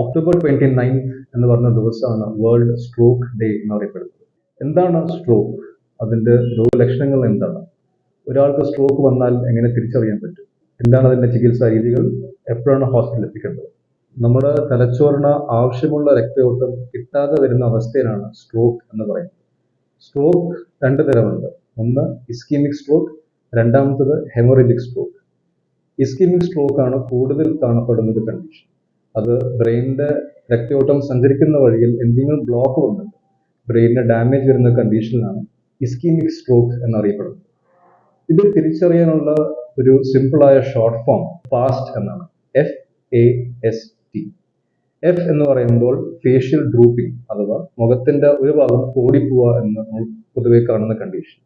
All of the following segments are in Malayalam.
ഒക്ടോബർ 29 എന്ന് പറഞ്ഞ ദിവസമാണ് വേൾഡ് സ്ട്രോക്ക് ഡേ എന്നറിയപ്പെടുന്നത്. എന്താണ് സ്ട്രോക്ക്? അതിന്റെ രോഗലക്ഷണങ്ങൾ എന്താണ്? ഒരാൾക്ക് സ്ട്രോക്ക് വന്നാൽ എങ്ങനെ തിരിച്ചറിയാൻ പറ്റും? എന്താണ് അതിന്റെ ചികിത്സാ രീതികൾ? എപ്പോഴാണ് ഹോസ്പിറ്റലിൽ എത്തിക്കേണ്ടത്? നമ്മുടെ തലച്ചോറിന് ആവശ്യമുള്ള രക്തയോട്ടം കിട്ടാതെ വരുന്ന അവസ്ഥയിലാണ് സ്ട്രോക്ക് എന്ന് പറയുന്നത്. സ്ട്രോക്ക് രണ്ട് തരമുണ്ട്. ഒന്ന് ഇസ്കീമിക് സ്ട്രോക്ക്, രണ്ടാമത്തത് ഹെമോറേജിക് സ്ട്രോക്ക്. ഇസ്കീമിക് സ്ട്രോക്ക് ആണ് കൂടുതൽ കാണപ്പെടുന്ന ഒരു കണ്ടീഷൻ. അത് ബ്രെയിനിന്റെ രക്തയോട്ടം സഞ്ചരിക്കുന്ന വഴിയിൽ എന്തെങ്കിലും ബ്ലോക്ക് വന്നിട്ട് ബ്രെയിനിന് ഡാമേജ് വരുന്ന കണ്ടീഷനിലാണ് ഇസ്കീമിക് സ്ട്രോക്ക് എന്നറിയപ്പെടുന്നത്. ഇത് തിരിച്ചറിയാനുള്ള ഒരു സിമ്പിളായ ഷോർട്ട് ഫോം ഫാസ്റ്റ് എന്നാണ്. FAST. എഫ് എന്ന് പറയുമ്പോൾ ഫേഷ്യൽ ഡ്രൂപ്പിംഗ് അഥവാ മുഖത്തിന്റെ ഒരു ഭാഗം ഓടിപ്പോവുക എന്ന് നമ്മൾ പൊതുവെ കാണുന്ന കണ്ടീഷൻ.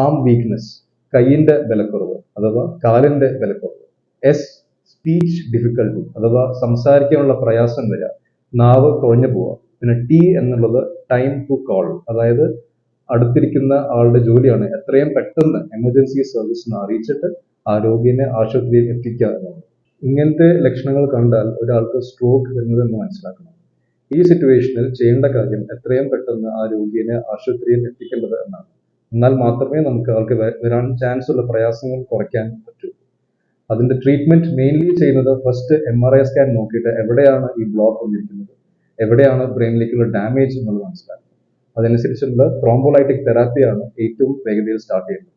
ആം വീക്ക്നെസ്, കൈയിന്റെ ബലക്കുറവ് അഥവാ കാലിന്റെ ബലക്കുറവ്. സ്പീച്ച് ഡിഫിക്കൽട്ടി അഥവാ സംസാരിക്കാനുള്ള പ്രയാസം വരിക, നാവ് കുഴഞ്ഞു പോവുക. പിന്നെ T എന്നുള്ളത് ടൈം ടു കോൾ, അതായത് അടുത്തിരിക്കുന്ന ആളുടെ ജോലിയാണ് എത്രയും പെട്ടെന്ന് എമർജൻസി സർവീസിനെ അറിയിച്ചിട്ട് ആ രോഗിയെ ആശുപത്രിയിൽ എത്തിക്കുക എന്നുള്ളത്. ഇങ്ങനത്തെ ലക്ഷണങ്ങൾ കണ്ടാൽ ഒരാൾക്ക് സ്ട്രോക്ക് വരുന്നതെന്ന് മനസ്സിലാക്കണം. ഈ സിറ്റുവേഷനിൽ ചെയ്യേണ്ട കാര്യം എത്രയും പെട്ടെന്ന് ആ രോഗിയെ ആശുപത്രിയിൽ എത്തിക്കേണ്ടത് എന്നാണ്. എന്നാൽ മാത്രമേ നമുക്ക് ആൾക്ക് വരാൻ ചാൻസ് ഉള്ള പ്രയാസങ്ങൾ കുറയ്ക്കാൻ പറ്റൂ. അതിന്റെ ട്രീറ്റ്മെന്റ് മെയിൻലി ചെയ്യുന്നത് ഫസ്റ്റ് MRI സ്കാൻ നോക്കിയിട്ട് എവിടെയാണ് ഈ ബ്ലോക്ക് വന്നിരിക്കുന്നത്, എവിടെയാണ് ബ്രെയിനിലേക്കുള്ള ഡാമേജ് എന്നുള്ളത് മനസ്സിലാക്കുക. അതനുസരിച്ചുള്ള ത്രോംബോലൈറ്റിക് തെറാപ്പിയാണ് ഏറ്റവും വേഗതയിൽ സ്റ്റാർട്ട് ചെയ്യുന്നത്.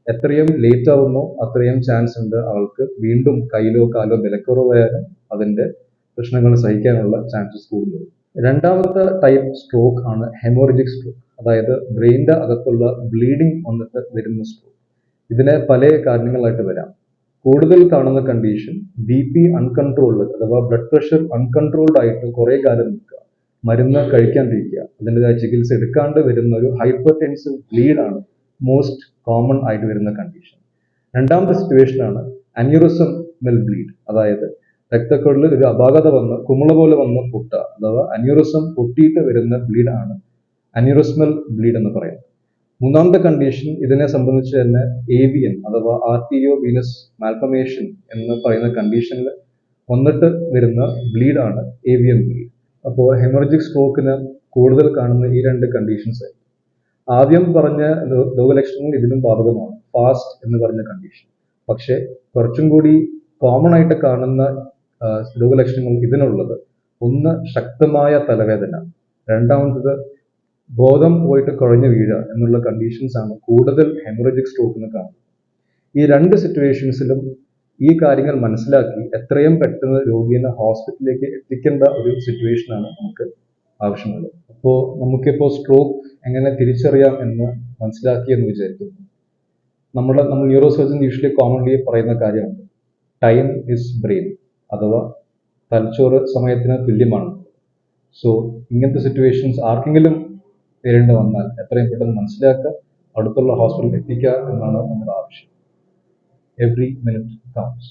എത്രയും ലേറ്റ് ആവുന്നോ അത്രയും ചാൻസ് ഉണ്ട് ആൾക്ക് വീണ്ടും കയ്യിലോ കാലോ ബലക്കുറവായാലും അതിന്റെ പ്രശ്നങ്ങൾ സഹിക്കാനുള്ള ചാൻസസ് കൂടുന്നത്. രണ്ടാമത്തെ ടൈപ്പ് സ്ട്രോക്ക് ആണ് ഹെമോറേജിക് സ്ട്രോക്ക്, അതായത് ബ്രെയിനിന്റെ അകത്തുള്ള ബ്ലീഡിംഗ് വന്നിട്ട് വരുന്ന സ്ട്രോക്ക്. ഇതിന് പല കാരണങ്ങളായിട്ട് വരാം. കൂടുതൽ കാണുന്ന കണ്ടീഷൻ BP അൺകൺട്രോൾഡ് അഥവാ ബ്ലഡ് പ്രഷർ അൺകൺട്രോൾഡ് ആയിട്ട് കുറെ കാലം നിൽക്കുക, മരുന്ന് കഴിക്കാണ്ടിരിക്കുക, അതിൻ്റെതായ ചികിത്സ എടുക്കാണ്ട് വരുന്ന ഒരു ഹൈപ്പർ ടെൻസീവ് ബ്ലീഡ് ആണ് മോസ്റ്റ് കോമൺ ആയിട്ട് വരുന്ന കണ്ടീഷൻ. രണ്ടാമത്തെ സിറ്റുവേഷൻ ആണ് അന്യൂറിസമൽ ബ്ലീഡ്, അതായത് രക്തക്കുഴലിൽ ഒരു അപാകത വന്ന് കുമിള പോലെ വന്ന് പൊട്ടുക അഥവാ അന്യൂറിസം പൊട്ടിയിട്ട് വരുന്ന ബ്ലീഡ് ആണ് അന്യൂറിസമൽ ബ്ലീഡ് എന്ന് പറയുന്നത്. മൂന്നാമത്തെ കണ്ടീഷൻ ഇതിനെ സംബന്ധിച്ച് തന്നെ AVM അഥവാ ആർട്ടിയോ വീനസ് മാൽഫമേഷൻ എന്ന് പറയുന്ന കണ്ടീഷനിൽ വന്നിട്ട് വരുന്ന ബ്ലീഡ് ആണ് AVM ബ്ലീഡ്. അപ്പോൾ ഹെമറജിക് സ്ട്രോക്കിന് കൂടുതൽ കാണുന്ന ഈ രണ്ട് കണ്ടീഷൻസ് ആയി. ആദ്യം പറഞ്ഞ രോഗലക്ഷണങ്ങൾ ഇതിനും ബാധകമാണ്, ഫാസ്റ്റ് എന്ന് പറഞ്ഞ കണ്ടീഷൻ. പക്ഷെ കുറച്ചും കൂടി കോമൺ ആയിട്ട് കാണുന്ന രോഗലക്ഷണങ്ങൾ ഇതിനുള്ളത് ഒന്ന് ശക്തമായ തലവേദന, രണ്ടാമത്തത് ബോധം പോയിട്ട് കുഴഞ്ഞു വീഴുക എന്നുള്ള കണ്ടീഷൻസ് ആണ് കൂടുതൽ ഹെമറേജിക് സ്ട്രോക്കിന് കാണുന്നത്. ഈ രണ്ട് സിറ്റുവേഷൻസിലും ഈ കാര്യങ്ങൾ മനസ്സിലാക്കി എത്രയും പെട്ടെന്ന് രോഗിയെ ഹോസ്പിറ്റലിലേക്ക് എത്തിക്കേണ്ട ഒരു സിറ്റുവേഷനാണ് നമുക്ക് ആവശ്യമുള്ളത്. അപ്പോൾ നമുക്കിപ്പോൾ സ്ട്രോക്ക് എങ്ങനെ തിരിച്ചറിയാം എന്ന് മനസ്സിലാക്കി എന്ന് വിചാരിക്കുന്നു. നമ്മൾ ന്യൂറോ സർജൻ യൂഷ്വലി കോമൺലി പറയുന്ന കാര്യമാണ് ടൈം ഇസ് ബ്രെയിൻ, അഥവാ തലച്ചോറ് സമയത്തിന് തുല്യമാണ്. സോ ഇങ്ങനത്തെ സിറ്റുവേഷൻസ് ആർക്കെങ്കിലും നേരിടേണ്ടി വന്നാൽ എത്രയും പെട്ടെന്ന് മനസ്സിലാക്കുക, അടുത്തുള്ള ഹോസ്പിറ്റലിൽ എത്തിക്കുക എന്നാണ് നമ്മുടെ ആവശ്യം. Every minute counts.